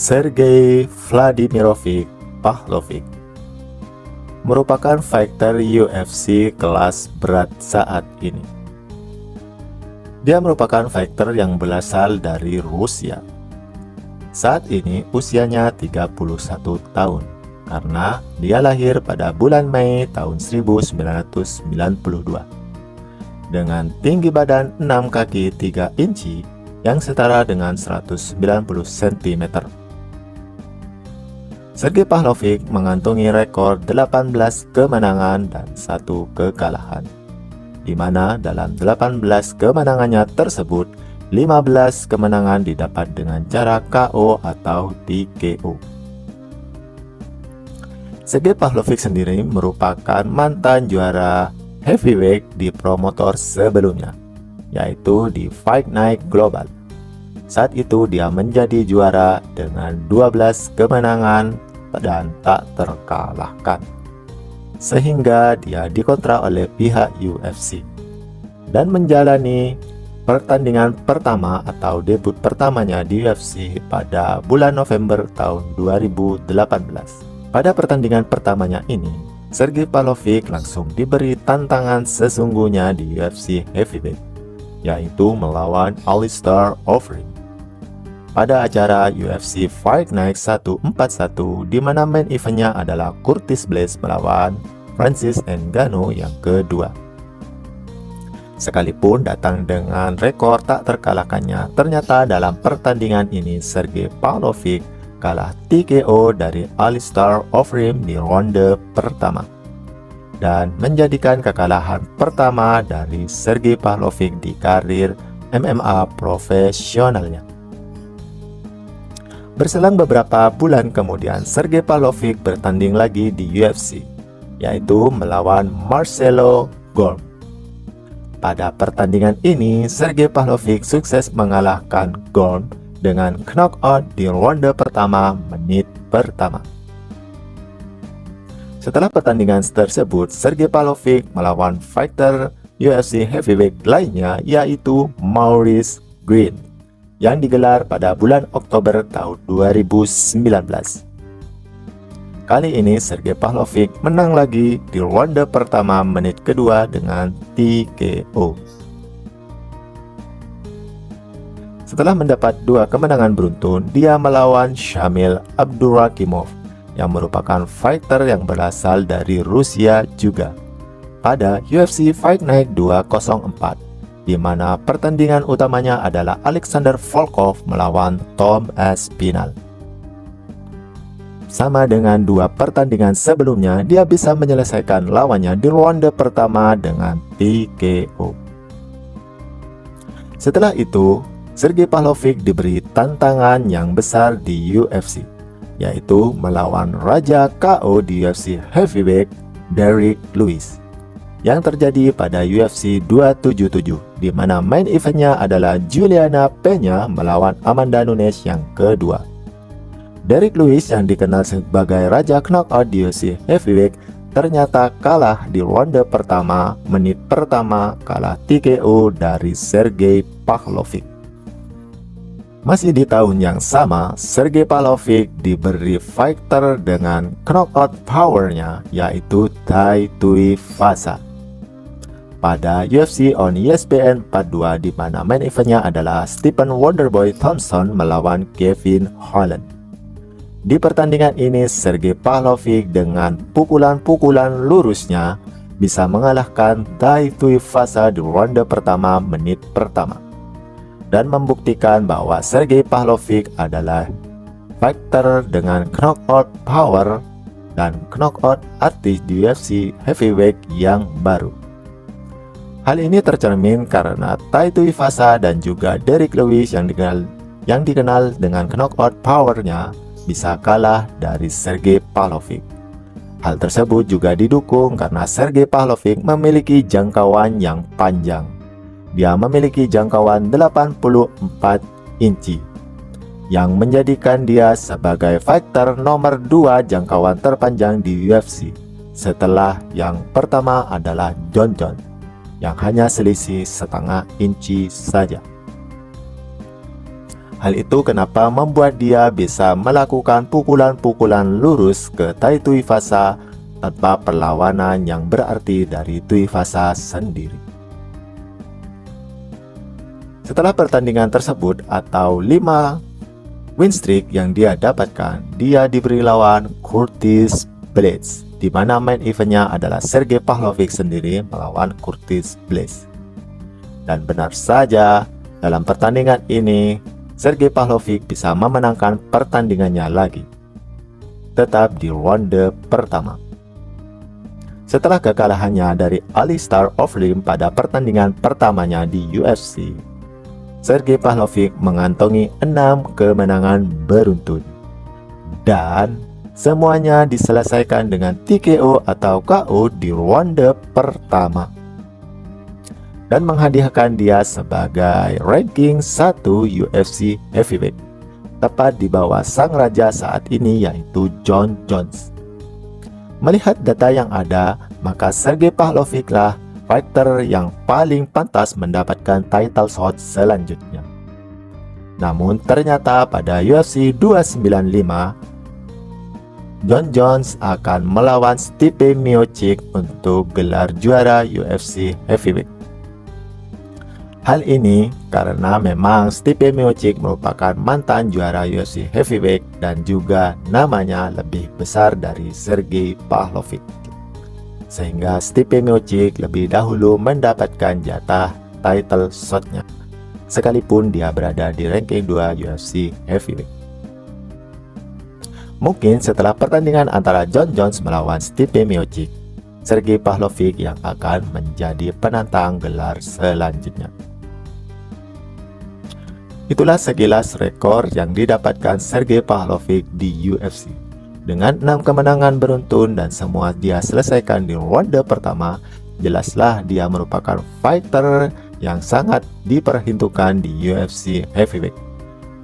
Sergei Vladimirovich Pavlovich merupakan fighter UFC kelas berat saat ini. Dia merupakan fighter yang berasal dari Rusia. Saat ini usianya 31 tahun karena dia lahir pada bulan Mei tahun 1992 dengan tinggi badan 6 kaki 3 inci yang setara dengan 190 cm. Sergei Pavlovich mengantongi rekor 18 kemenangan dan 1 kekalahan, di mana dalam 18 kemenangannya tersebut, 15 kemenangan didapat dengan cara KO atau TKO. Sergei Pavlovich sendiri merupakan mantan juara heavyweight di promotor sebelumnya, yaitu di Fight Night Global. Saat itu dia menjadi juara dengan 12 kemenangan dan tak terkalahkan, sehingga dia dikontrak oleh pihak UFC dan menjalani pertandingan pertama atau debut pertamanya di UFC pada bulan November tahun 2018. Pada pertandingan pertamanya ini, Sergei Pavlovich langsung diberi tantangan sesungguhnya di UFC Heavyweight, yaitu melawan Alistair Overeem pada acara UFC Fight Night 141, di mana main eventnya adalah Curtis Blaydes melawan Francis Ngannou yang kedua. Sekalipun datang dengan rekor tak terkalahkannya, ternyata dalam pertandingan ini Sergei Pavlovich kalah TKO dari Alistair Overeem di ronde pertama dan menjadikan kekalahan pertama dari Sergei Pavlovich di karir MMA profesionalnya. Berselang beberapa bulan kemudian, Sergei Pavlovich bertanding lagi di UFC, yaitu melawan Marcelo Golm. Pada pertandingan ini, Sergei Pavlovich sukses mengalahkan Golm dengan knockout di ronde pertama menit pertama. Setelah pertandingan tersebut, Sergei Pavlovich melawan fighter UFC heavyweight lainnya, yaitu Maurice Greene, yang digelar pada bulan Oktober tahun 2019. Kali ini Sergei Pavlovich menang lagi di ronde pertama menit kedua dengan TKO. Setelah mendapat 2 kemenangan beruntun, dia melawan Shamil Abdurakhimov yang merupakan fighter yang berasal dari Rusia juga pada UFC Fight Night 204. Di mana pertandingan utamanya adalah Alexander Volkov melawan Tom Aspinall. Sama dengan 2 pertandingan sebelumnya, dia bisa menyelesaikan lawannya di ronde pertama dengan TKO. Setelah itu, Sergei Pavlovich diberi tantangan yang besar di UFC, yaitu melawan Raja KO di UFC Heavyweight Derrick Lewis, yang terjadi pada UFC 277, di mana main eventnya adalah Juliana Pena melawan Amanda Nunes yang kedua. Derrick Lewis yang dikenal sebagai Raja Knockout di UFC Heavyweight ternyata kalah di ronde pertama, menit pertama kalah TKO dari Sergei Pavlovich. Masih di tahun yang sama, Sergei Pavlovich diberi fighter dengan knockout powernya, yaitu Tai Tuivasa pada UFC on ESPN 42, di mana main eventnya adalah Stephen Wonderboy Thompson melawan Kevin Holland. Di pertandingan ini, Sergei Pavlovich dengan pukulan-pukulan lurusnya bisa mengalahkan Tai Tuivasa di ronde pertama menit pertama dan membuktikan bahwa Sergei Pavlovich adalah fighter dengan knockout power dan knockout artis di UFC Heavyweight yang baru. Hal ini tercermin karena Tai Tuivasa dan juga Derrick Lewis yang dikenal dengan knockout powernya bisa kalah dari Sergei Pavlovich. Hal tersebut juga didukung karena Sergei Pavlovich memiliki jangkauan yang panjang. Dia memiliki jangkauan 84 inci, yang menjadikan dia sebagai fighter nomor 2 jangkauan terpanjang di UFC, setelah yang pertama adalah Jon Jones, yang hanya selisih setengah inci saja. Hal itu kenapa membuat dia bisa melakukan pukulan-pukulan lurus ke Tai Tuivasa tanpa perlawanan yang berarti dari Tuivasa sendiri. Setelah pertandingan tersebut atau 5 win streak yang dia dapatkan, dia diberi lawan Curtis Blades, di mana main eventnya adalah Sergey Pavlovich sendiri melawan Curtis Blades. Dan benar saja, dalam pertandingan ini Sergey Pavlovich bisa memenangkan pertandingannya lagi, tetap di ronde pertama. Setelah kekalahannya dari Alistair Overeem pada pertandingan pertamanya di UFC, Sergey Pavlovich mengantongi 6 kemenangan beruntun. Dan semuanya diselesaikan dengan TKO atau KO di ronde pertama, dan menghadiahkan dia sebagai ranking 1 UFC Heavyweight, tepat di bawah sang raja saat ini yaitu Jon Jones. Melihat data yang ada, maka Sergey Pavlovich lah fighter yang paling pantas mendapatkan title shot selanjutnya. Namun ternyata pada UFC 295, Jon Jones akan melawan Stipe Miocic untuk gelar juara UFC Heavyweight. Hal ini karena memang Stipe Miocic merupakan mantan juara UFC Heavyweight dan juga namanya lebih besar dari Sergey Pavlovich, sehingga Stipe Miocic lebih dahulu mendapatkan jatah title shotnya, sekalipun dia berada di ranking 2 UFC Heavyweight. Mungkin setelah pertandingan antara Jon Jones melawan Stipe Miocic, Sergey Pavlovich yang akan menjadi penantang gelar selanjutnya. Itulah sekilas rekor yang didapatkan Sergey Pavlovich di UFC. Dengan 6 kemenangan beruntun dan semua dia selesaikan di ronde pertama, jelaslah dia merupakan fighter yang sangat diperhitungkan di UFC Heavyweight.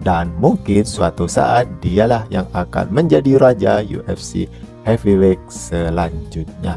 Dan mungkin suatu saat dialah yang akan menjadi raja UFC Heavyweight selanjutnya.